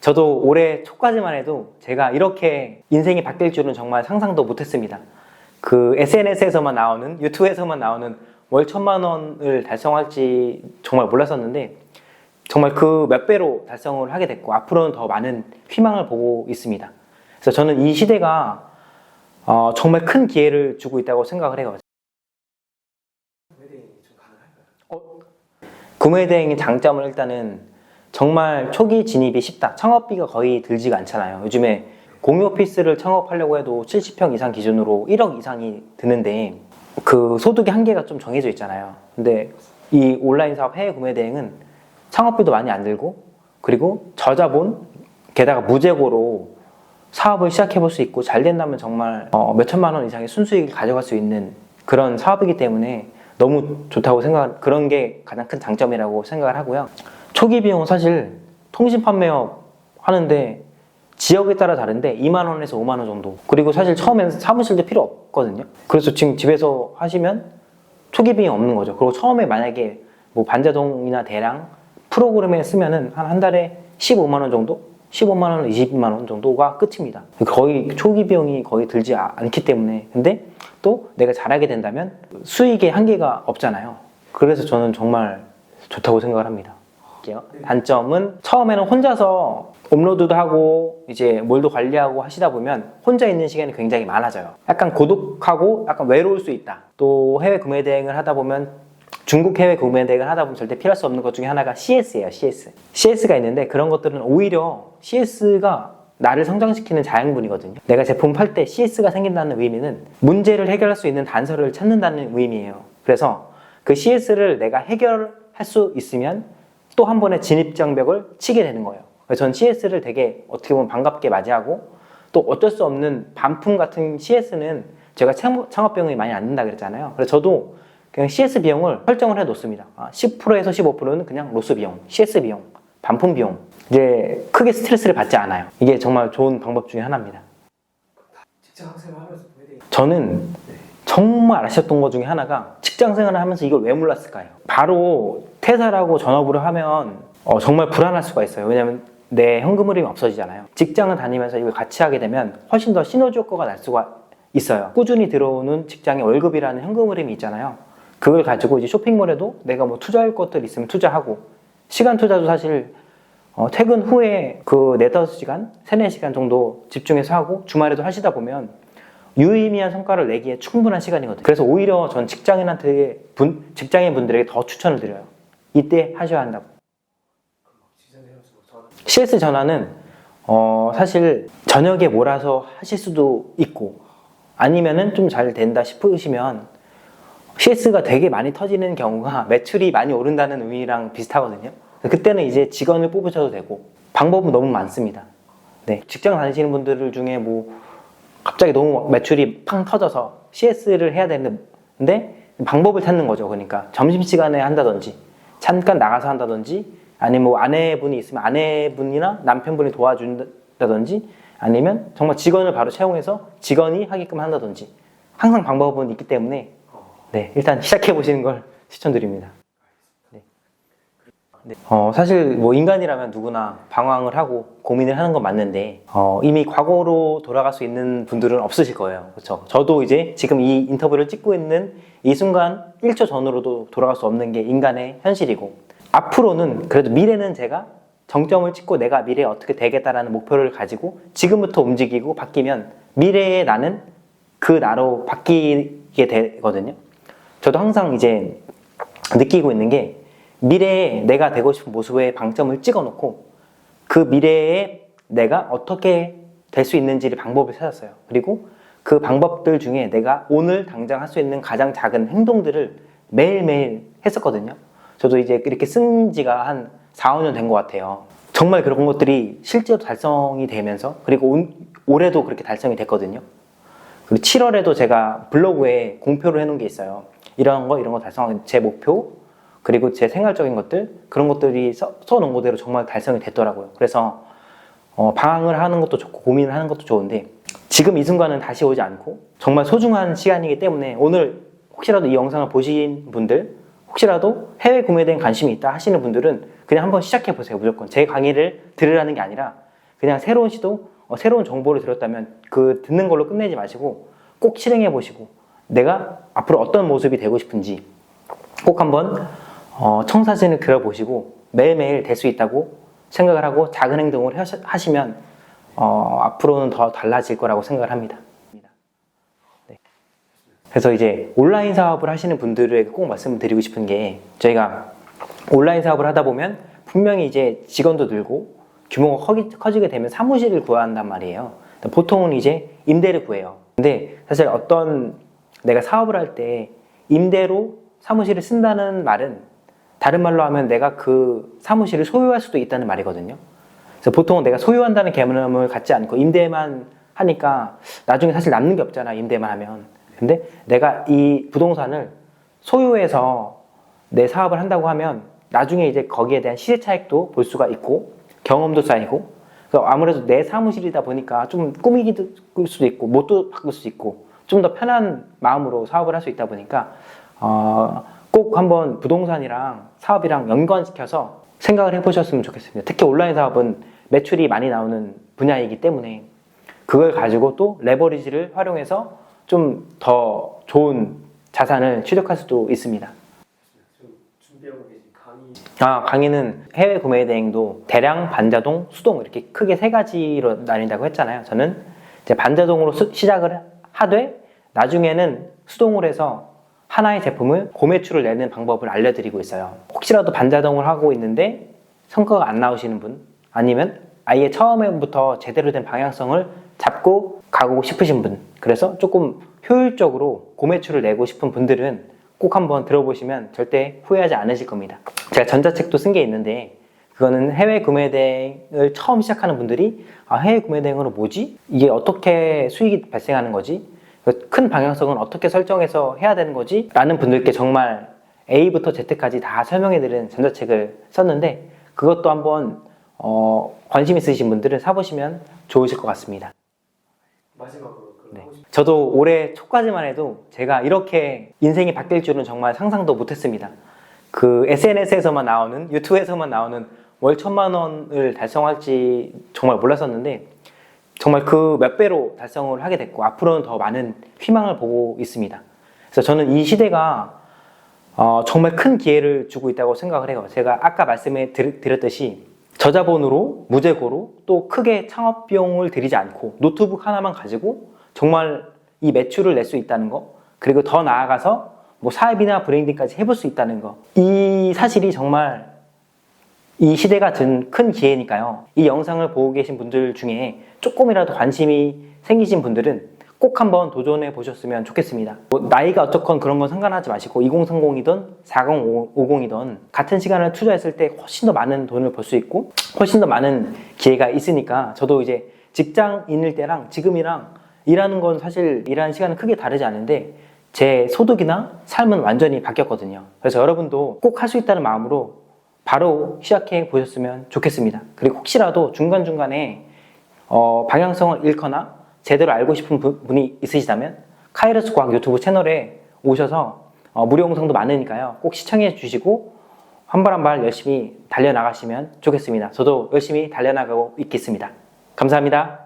저도 올해 초까지만 해도 제가 이렇게 인생이 바뀔 줄은 정말 상상도 못했습니다. 그 SNS에서만 나오는, 유튜브에서만 나오는 월 1,000만 원을 달성할지 정말 몰랐었는데 정말 그 몇 배로 달성을 하게 됐고 앞으로는 더 많은 희망을 보고 있습니다. 그래서 저는 이 시대가 정말 큰 기회를 주고 있다고 생각을 해요. 구매대행의 장점은 일단은 정말 초기 진입이 쉽다. 창업비가 거의 들지가 않잖아요. 요즘에 공유 오피스를 창업하려고 해도 70평 이상 기준으로 1억 이상이 드는데 그 소득의 한계가 좀 정해져 있잖아요. 근데 이 온라인 사업 해외 구매 대행은 창업비도 많이 안 들고 그리고 저자본 게다가 무재고로 사업을 시작해 볼 수 있고 잘 된다면 정말 몇 천만 원 이상의 순수익을 가져갈 수 있는 그런 사업이기 때문에 너무 좋다고 그런 게 가장 큰 장점이라고 생각을 하고요. 초기 비용은 사실 통신 판매업 하는데 지역에 따라 다른데 2만 원에서 5만 원 정도. 그리고 사실 처음에는 사무실도 필요 없거든요. 그래서 지금 집에서 하시면 초기 비용 없는 거죠. 그리고 처음에 만약에 뭐 반자동이나 대량 프로그램에 쓰면은 한 달에 15만 원 정도? 15만 원, 20만 원 정도가 끝입니다. 거의 초기 비용이 거의 들지 않기 때문에. 근데 또 내가 잘하게 된다면 수익의 한계가 없잖아요. 그래서 저는 정말 좋다고 생각을 합니다. 단점은 처음에는 혼자서 업로드도 하고 이제 뭘도 관리하고 하시다 보면 혼자 있는 시간이 굉장히 많아져요. 약간 고독하고 약간 외로울 수 있다. 또 해외 구매 대행을 하다 보면 중국 해외 구매 대행을 하다 보면 절대 피할 수 없는 것 중에 하나가 CS예요. CS가 있는데 그런 것들은 오히려 CS가 나를 성장시키는 자양분이거든요. 내가 제품 팔 때 CS가 생긴다는 의미는 문제를 해결할 수 있는 단서를 찾는다는 의미예요. 그래서 그 CS를 내가 해결할 수 있으면 또 한 번의 진입장벽을 치게 되는 거예요. 그래서 전 CS를 되게 어떻게 보면 반갑게 맞이하고 또 어쩔 수 없는 반품 같은 CS는 제가 창업 비용이 많이 안 든다 그랬잖아요. 그래서 저도 그냥 CS 비용을 설정을 해 놓습니다. 10%에서 15%는 그냥 로스 비용, CS 비용, 반품 비용. 이제 크게 스트레스를 받지 않아요. 이게 정말 좋은 방법 중에 하나입니다. 직장생활 하면서 저는 정말 아쉬웠던 것 중에 하나가 직장 생활을 하면서 이걸 왜 몰랐을까요? 바로 퇴사를 하고 전업으로 하면 정말 불안할 수가 있어요. 왜냐면 내 현금 흐름이 없어지잖아요. 직장을 다니면서 이걸 같이 하게 되면 훨씬 더 시너지 효과가 날 수가 있어요. 꾸준히 들어오는 직장의 월급이라는 현금 흐름이 있잖아요. 그걸 가지고 이제 쇼핑몰에도 내가 뭐 투자할 것들 있으면 투자하고 시간 투자도 사실 퇴근 후에 그 4-5시간, 3-4시간 정도 집중해서 하고 주말에도 하시다 보면 유의미한 성과를 내기에 충분한 시간이거든요. 그래서 오히려 전 직장인 분들에게 더 추천을 드려요. 이때 하셔야 한다고. CS 전환은 사실 저녁에 몰아서 하실 수도 있고 아니면은 좀 잘 된다 싶으시면 CS가 되게 많이 터지는 경우가 매출이 많이 오른다는 의미랑 비슷하거든요. 그때는 이제 직원을 뽑으셔도 되고 방법은 너무 많습니다. 네, 직장 다니시는 분들 중에 뭐 갑자기 너무 매출이 팡 터져서 CS를 해야 되는데 방법을 찾는 거죠. 그러니까 점심시간에 한다든지 잠깐 나가서 한다든지 아니면 뭐 아내분이 있으면 아내분이나 남편분이 도와준다든지 아니면 정말 직원을 바로 채용해서 직원이 하게끔 한다든지 항상 방법은 있기 때문에 네, 일단 시작해 보시는 걸 추천드립니다. 네. 사실 뭐 인간이라면 누구나 방황을 하고 고민을 하는 건 맞는데 이미 과거로 돌아갈 수 있는 분들은 없으실 거예요. 그렇죠? 저도 이제 지금 이 인터뷰를 찍고 있는 이 순간 1초 전으로도 돌아갈 수 없는 게 인간의 현실이고 앞으로는 그래도 미래는 제가 정점을 찍고 내가 미래에 어떻게 되겠다라는 목표를 가지고 지금부터 움직이고 바뀌면 미래의 나는 그 나로 바뀌게 되거든요. 저도 항상 이제 느끼고 있는 게 미래에 내가 되고 싶은 모습에 방점을 찍어놓고 그 미래에 내가 어떻게 될 수 있는지를 방법을 찾았어요. 그리고 그 방법들 중에 내가 오늘 당장 할 수 있는 가장 작은 행동들을 매일매일 했었거든요. 저도 이제 이렇게 쓴 지가 한 4-5년 된 것 같아요. 정말 그런 것들이 실제로 달성이 되면서 그리고 올해도 그렇게 달성이 됐거든요. 그리고 7월에도 제가 블로그에 공표를 해놓은 게 있어요. 이런 거 달성하는 제 목표 그리고 제 생활적인 것들 그런 것들이 써놓은 거대로 정말 달성이 됐더라고요. 그래서 방황을 하는 것도 좋고 고민을 하는 것도 좋은데 지금 이 순간은 다시 오지 않고 정말 소중한 시간이기 때문에 오늘 혹시라도 이 영상을 보신 분들 혹시라도 해외 구매에 대한 관심이 있다 하시는 분들은 그냥 한번 시작해 보세요. 무조건 제 강의를 들으라는 게 아니라 그냥 새로운 시도, 새로운 정보를 들었다면 그 듣는 걸로 끝내지 마시고 꼭 실행해 보시고 내가 앞으로 어떤 모습이 되고 싶은지 꼭 한번 청사진을 그려보시고 매일매일 될 수 있다고 생각을 하고 작은 행동을 하시면 앞으로는 더 달라질 거라고 생각을 합니다. 네. 그래서 이제 온라인 사업을 하시는 분들에게 꼭 말씀드리고 싶은 게 저희가 온라인 사업을 하다 보면 분명히 이제 직원도 늘고 규모가 커지게 되면 사무실을 구해야 한단 말이에요. 보통은 이제 임대를 구해요. 근데 사실 내가 사업을 할 때 임대로 사무실을 쓴다는 말은 다른 말로 하면 내가 그 사무실을 소유할 수도 있다는 말이거든요. 그래서 보통은 내가 소유한다는 개념을 갖지 않고 임대만 하니까 나중에 사실 남는 게 없잖아, 임대만 하면. 근데 내가 이 부동산을 소유해서 내 사업을 한다고 하면 나중에 이제 거기에 대한 시세 차익도 볼 수가 있고 경험도 쌓이고, 그래서 아무래도 내 사무실이다 보니까 좀 꾸미기도 수도 있고 못도 바꿀 수 있고 좀 더 편한 마음으로 사업을 할 수 있다 보니까 꼭 한번 부동산이랑 사업이랑 연관시켜서 생각을 해보셨으면 좋겠습니다. 특히 온라인 사업은 매출이 많이 나오는 분야이기 때문에 그걸 가지고 또 레버리지를 활용해서 좀 더 좋은 자산을 취득할 수도 있습니다. 지금 준비하고 계신 강의. 강의는 해외 구매 대행도 대량, 반자동, 수동 이렇게 크게 세 가지로 나뉜다고 했잖아요. 저는 이제 반자동으로 시작을 하되 나중에는 수동으로 해서 하나의 제품을 고매출을 내는 방법을 알려드리고 있어요. 혹시라도 반자동을 하고 있는데 성과가 안 나오시는 분, 아니면 아예 처음부터 제대로 된 방향성을 잡고 가고 싶으신 분, 그래서 조금 효율적으로 고매출을 내고 싶은 분들은 꼭 한번 들어보시면 절대 후회하지 않으실 겁니다. 제가 전자책도 쓴 게 있는데 그거는 해외 구매 대행을 처음 시작하는 분들이 해외 구매 대행으로 뭐지? 이게 어떻게 수익이 발생하는 거지? 큰 방향성은 어떻게 설정해서 해야 되는 거지? 라는 분들께 정말 A부터 Z까지 다 설명해드리는 전자책을 썼는데 그것도 한번 관심 있으신 분들은 사보시면 좋으실 것 같습니다. 마지막으로 네. 저도 올해 초까지만 해도 제가 이렇게 인생이 바뀔 줄은 정말 상상도 못했습니다. 그 SNS에서만 나오는, 유튜브에서만 나오는 월 1,000만 원을 달성할지 정말 몰랐었는데 정말 그 몇 배로 달성을 하게 됐고 앞으로는 더 많은 희망을 보고 있습니다. 그래서 저는 이 시대가 정말 큰 기회를 주고 있다고 생각을 해요. 제가 아까 말씀해 드렸듯이 저자본으로 무재고로 또 크게 창업 비용을 들이지 않고 노트북 하나만 가지고 정말 이 매출을 낼 수 있다는 거, 그리고 더 나아가서 뭐 사업이나 브랜딩까지 해볼 수 있다는 거, 이 사실이 정말 이 시대가 준 큰 기회니까요. 이 영상을 보고 계신 분들 중에 조금이라도 관심이 생기신 분들은 꼭 한번 도전해 보셨으면 좋겠습니다. 뭐 나이가 어떻건 그런 건 상관하지 마시고 2030이든 4050이든 같은 시간을 투자했을 때 훨씬 더 많은 돈을 벌 수 있고 훨씬 더 많은 기회가 있으니까 저도 이제 직장인일 때랑 지금이랑 일하는 건 사실 일하는 시간은 크게 다르지 않은데 제 소득이나 삶은 완전히 바뀌었거든요. 그래서 여러분도 꼭 할 수 있다는 마음으로 바로 시작해 보셨으면 좋겠습니다. 그리고 혹시라도 중간중간에 방향성을 잃거나 제대로 알고 싶은 분이 있으시다면 카이로스 과학 유튜브 채널에 오셔서 무료 영상도 많으니까요. 꼭 시청해 주시고 한 발 한 발 열심히 달려나가시면 좋겠습니다. 저도 열심히 달려나가고 있겠습니다. 감사합니다.